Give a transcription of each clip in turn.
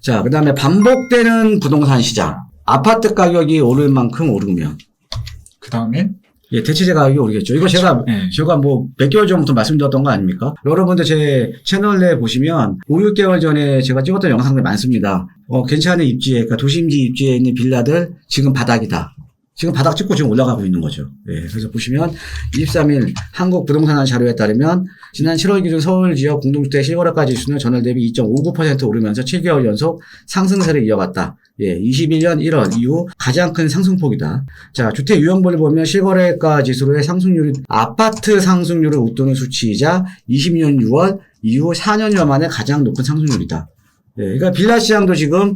자, 그 다음에 반복되는 부동산 시장. 아파트 가격이 오를 만큼 오르면. 그 다음에 예, 대체재 가격이 오르겠죠. 이거 제가 뭐 몇 개월 전부터 말씀드렸던 거 아닙니까? 여러분들 제 채널에 보시면 5, 6개월 전에 제가 찍었던 영상들 많습니다. 괜찮은 입지에, 그러니까 도심지 입지에 있는 빌라들 지금 바닥이다. 지금 바닥 찍고 지금 올라가고 있는 거죠. 예, 그래서 보시면 23일 한국부동산 자료에 따르면 지난 7월 기준 서울 지역 공동주택 실거래가 지수는 전월 대비 2.59% 오르면서 7개월 연속 상승세를 이어갔다. 예, 21년 1월 이후 가장 큰 상승폭이다. 자, 주택 유형별을 보면 실거래가 지수로의 상승률이 아파트 상승률을 웃도는 수치이자 20년 6월 이후 4년여 만에 가장 높은 상승률이다. 예, 그러니까 빌라 시장도 지금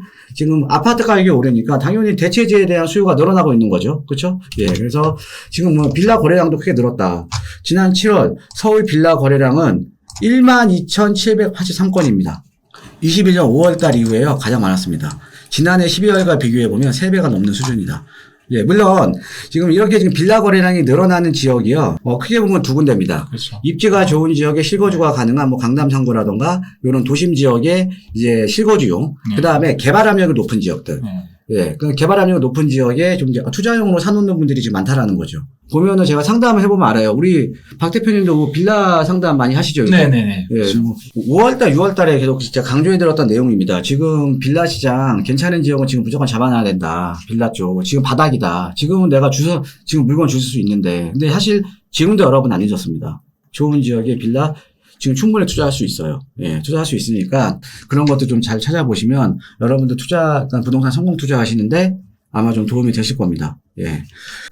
아파트 가격이 오르니까 당연히 대체재에 대한 수요가 늘어나고 있는 거죠. 그렇죠? 예, 그래서 지금 뭐 빌라 거래량도 크게 늘었다. 지난 7월 서울 빌라 거래량은 12,783건입니다. 21년 5월달 이후에요. 가장 많았습니다. 지난해 12월과 비교해 보면 3배가 넘는 수준이다. 예, 물론 지금 이렇게 지금 빌라 거래량이 늘어나는 지역이요. 크게 보면 두 군데입니다. 그렇죠. 입지가 좋은 지역에 실거주가 가능한 뭐 강남 상구라던가 이런 도심 지역에 이제 실거주용. 그다음에 개발 압력이 높은 지역들. 예, 그 개발 압력이 높은 지역에 좀 이제 투자용으로 사놓는 분들이 지금 많다라는 거죠. 보면은 제가 상담을 해보면 알아요. 우리 박 대표님도 빌라 상담 많이 하시죠? 네네네. 예, 5월달, 6월달에 계속 진짜 강조해 드렸던 내용입니다. 지금 빌라 시장 괜찮은 지역은 지금 무조건 잡아놔야 된다. 빌라 쪽. 지금 바닥이다. 지금은 내가 지금 물건 주실 수 있는데. 근데 사실 지금도 여러분 안 잊었습니다. 좋은 지역에 빌라 지금 충분히 투자할 수 있어요. 예, 투자할 수 있으니까 그런 것도 좀 잘 찾아보시면 여러분들 부동산 성공 투자하시는데 아마 좀 도움이 되실 겁니다. 예.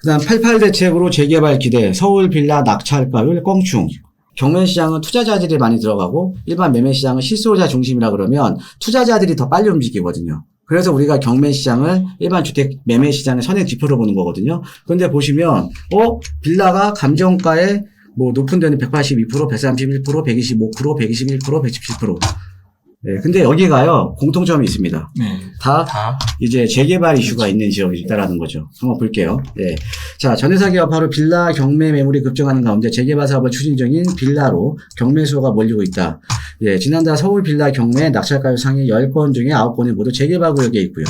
그 다음 88 대책으로 재개발 기대, 서울 빌라 낙찰가율 껑충. 경매 시장은 투자자들이 많이 들어가고 일반 매매 시장은 실수요자 중심이라 그러면 투자자들이 더 빨리 움직이거든요. 그래서 우리가 경매 시장을 일반 주택 매매 시장의 선행 지표로 보는 거거든요. 그런데 보시면 빌라가 감정가에 뭐 높은 데는 182%, 131%, 125%, 121%, 117%. 네, 근데 여기가요, 공통점이 있습니다. 네. 다 이제 재개발 이슈가 있는 지역이 있다라는 거죠. 한번 볼게요. 네. 자, 전회사 기업화로 빌라 경매 매물이 급증하는 가운데 재개발 사업을 추진 중인 빌라로 경매 수요가 몰리고 있다. 예, 지난달 서울 빌라 경매 낙찰가율 상위 10건 중에 9건이 모두 재개발 구역에 있고요.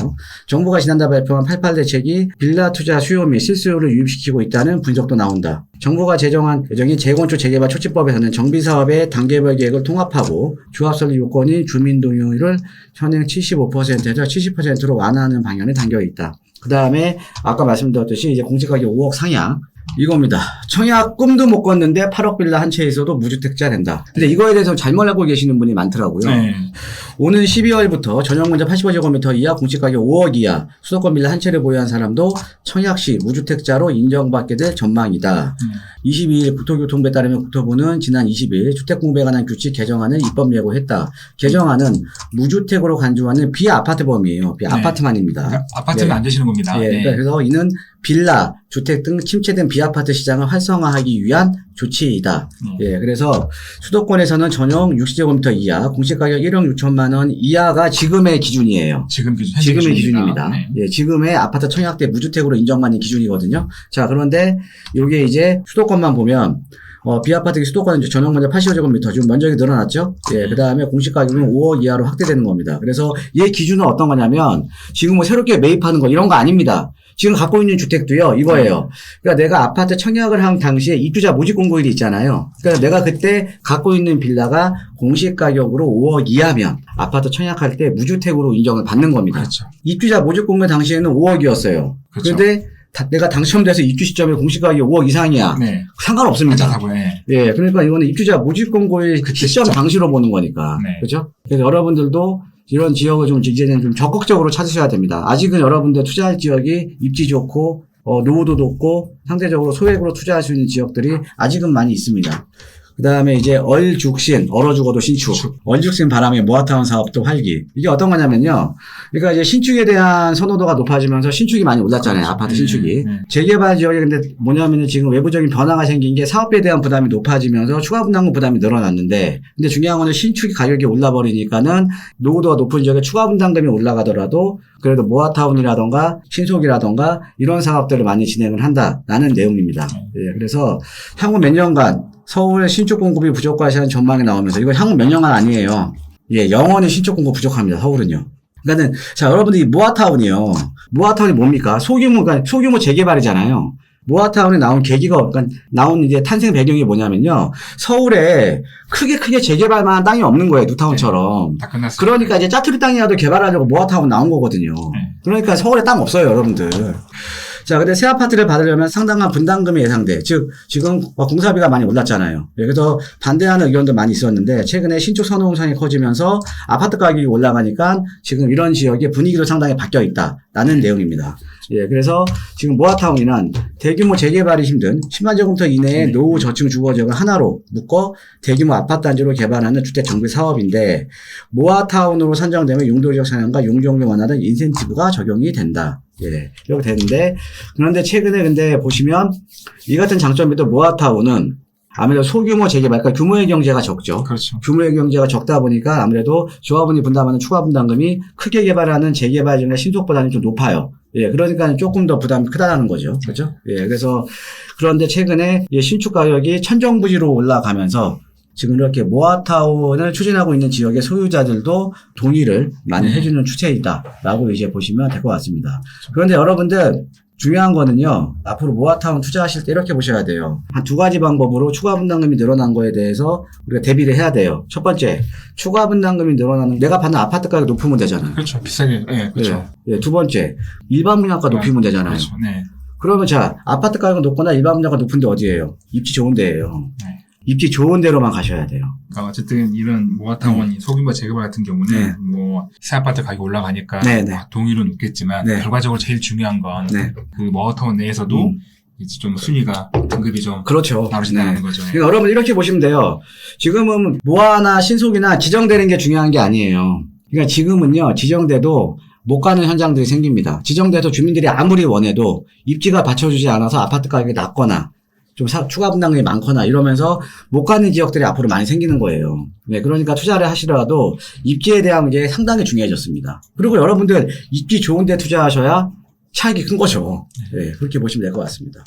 정부가 지난달 발표한 88 대책이 빌라 투자 수요 및 실수요를 유입시키고 있다는 분석도 나온다. 정부가 제정한 예정인 재건축 재개발 촉진법에서는 정비사업의 단계별 계획을 통합하고 조합설립 요건인 주민동의율을 현행 75%에서 70%로 완화하는 방향에 담겨 있다. 그 다음에 아까 말씀드렸듯이 이제 공시가격 5억 상향. 이겁니다. 청약 꿈도 못 꿨는데 8억 빌라 한 채에 있어도 무주택자 된다. 근데 이거에 대해서 잘못 알고 계시는 분이 많더라고요. 네. 오는 12월부터 전용면적 85제곱미터 이하 공시가격 5억 이하 수도권 빌라 한 채를 보유한 사람도 청약 시 무주택자로 인정받게 될 전망이다. 22일 국토교통부에 따르면 국토부는 지난 20일 주택공부에 관한 규칙 개정안을 입법 예고했다. 개정안은 무주택으로 간주하는 비아파트범이에요. 비아파트만입니다. 그러니까 아파트면 안 되시는 겁니다. 네. 그래서 이는 빌라, 주택 등 침체된 비아파트 시장을 활성화하기 위한 조치이다. 예, 그래서 수도권에서는 전용 60제곱미터 이하 공시가격 1억 6천만 원 이하가 지금의 기준이에요. 지금의 기준입니다. 네. 예, 지금의 아파트 청약대 무주택으로 인정받는 기준이거든요. 자, 그런데 이게 이제 수도권만 보면 비아파트 수도권은 전용 면적 85제곱미터 지금 면적이 늘어났죠. 예, 그 다음에 공시가격은 5억 이하로 확대되는 겁니다. 그래서 얘 기준은 어떤 거냐면 지금 뭐 새롭게 매입하는 거 이런 거 아닙니다. 지금 갖고 있는 주택도요, 이거예요. 그러니까 내가 아파트 청약을 한 당시에 입주자 모집 공고일이 있잖아요. 그러니까 내가 그때 갖고 있는 빌라가 공시가격으로 5억 이하면 아파트 청약할 때 무주택으로 인정을 받는 겁니다. 그렇죠. 입주자 모집 공고 당시에는 5억이었어요. 그렇죠. 그런데 내가 당첨돼서 입주 시점에 공시가격이 5억 이상이야. 네. 상관없습니다. 예, 그러니까 이거는 입주자 모집 공고의 그 시점 당시로 보는 거니까. 네. 그렇죠? 그래서 여러분들도 이런 지역을 좀 이제는 좀 적극적으로 찾으셔야 됩니다. 아직은 여러분들 투자할 지역이 입지 좋고 노후도 높고 상대적으로 소액으로 투자할 수 있는 지역들이 아직은 많이 있습니다. 그 다음에 이제 얼죽신, 얼어 죽어도 신축. 얼죽신 바람에 모아타운 사업도 활기. 이게 어떤 거냐면요. 그러니까 이제 신축에 대한 선호도가 높아지면서 신축이 많이 올랐잖아요. 아파트 신축이. 재개발 지역에 근데 뭐냐면은 지금 외부적인 변화가 생긴 게 사업비에 대한 부담이 높아지면서 추가 분담금 부담이 늘어났는데 근데 중요한 거는 신축이 가격이 올라버리니까는 노후도가 높은 지역에 추가 분담금이 올라가더라도 그래도 모아타운이라던가 신속이라던가 이런 사업들을 많이 진행을 한다라는 내용입니다. 예, 그래서 향후 몇 년간 서울 신축 공급이 부족하시다는 전망이 나오면서 이거 향후 몇 년간 아니에요. 예, 영원히 신축 공급 부족합니다. 서울은요. 그러니까는, 자, 여러분들이 모아타운이요. 모아타운이 뭡니까? 그러니까 소규모 재개발이잖아요. 모아타운에 나온 계기가, 그러니까 나온 이제 탄생 배경이 뭐냐면요. 서울에 크게 재개발만한 땅이 없는 거예요. 뉴타운처럼. 다 끝났어요. 그러니까 이제 짜투리 땅이라도 개발하려고 모아타운 나온 거거든요. 그러니까 서울에 땅 없어요, 여러분들. 자, 근데 새 아파트를 받으려면 상당한 분담금이 예상돼. 즉, 지금 공사비가 많이 올랐잖아요. 그래서 반대하는 의견도 많이 있었는데, 최근에 신축 선호음상이 커지면서 아파트 가격이 올라가니까 지금 이런 지역의 분위기도 상당히 바뀌어 있다라는 내용입니다. 예, 그래서 지금 모아타운이란 대규모 재개발이 힘든 10만 제곱미터 이내의 노후 저층 주거 지역을 하나로 묶어 대규모 아파트 단지로 개발하는 주택 정비 사업인데, 모아타운으로 산정되면 용도지역 상향과 용적률 완화 등 인센티브가 적용이 된다. 예, 이렇게 되는데, 그런데 최근에 근데 보시면 이 같은 장점에도 모아타운은 아무래도 소규모 재개발, 그러니까 규모의 경제가 적죠. 그렇죠. 규모의 경제가 적다 보니까 아무래도 조합원이 분담하는 추가 분담금이 크게 개발하는 재개발이나 신속보다는 좀 높아요. 예, 그러니까 조금 더 부담이 크다는 거죠. 그렇죠? 예, 그래서 그런데 최근에 신축 가격이 천정부지로 올라가면서 지금 이렇게 모아타운을 추진하고 있는 지역의 소유자들도 동의를 많이 해주는 추세이다라고 이제 보시면 될 것 같습니다. 그런데 여러분들 중요한 거는요, 앞으로 모아타운 투자하실 때 이렇게 보셔야 돼요. 한 두 가지 방법으로 추가 분담금이 늘어난 거에 대해서 우리가 대비를 해야 돼요. 첫 번째, 추가 분담금이 늘어나는, 내가 받는 아파트 가격이 높으면 되잖아요. 그렇죠. 비싸게, 예, 그렇죠. 예, 두 번째, 일반 분양가 높이면 되잖아요. 그렇죠. 네. 그러면 자, 아파트 가격이 높거나 일반 분양가 높은데 어디예요? 입지 좋은 데예요. 네. 입지 좋은 데로만 가셔야 돼요. 그러니까 어쨌든 이런 모아타운이 소규모 재개발 같은 경우는 네. 뭐 새 아파트 가격이 올라가니까 네, 네. 동의는 높겠지만 네. 결과적으로 제일 중요한 건 그 네. 모아타운 내에서도 이제 좀 순위가 등급이 좀 그렇죠. 나눠진다는 거죠. 네. 그러니까 여러분 이렇게 보시면 돼요. 지금은 모아나 신속이나 지정되는 게 중요한 게 아니에요. 그러니까 지금은요, 지정돼도 못 가는 현장들이 생깁니다. 지정돼서 주민들이 아무리 원해도 입지가 받쳐주지 않아서 아파트 가격이 낮거나 좀 추가 분담금이 많거나 이러면서 못 가는 지역들이 앞으로 많이 생기는 거예요. 네, 그러니까 투자를 하시더라도 입지에 대한 게 상당히 중요해졌습니다. 그리고 여러분들 입지 좋은 데 투자하셔야 차익이 큰 거죠. 네, 그렇게 보시면 될 것 같습니다.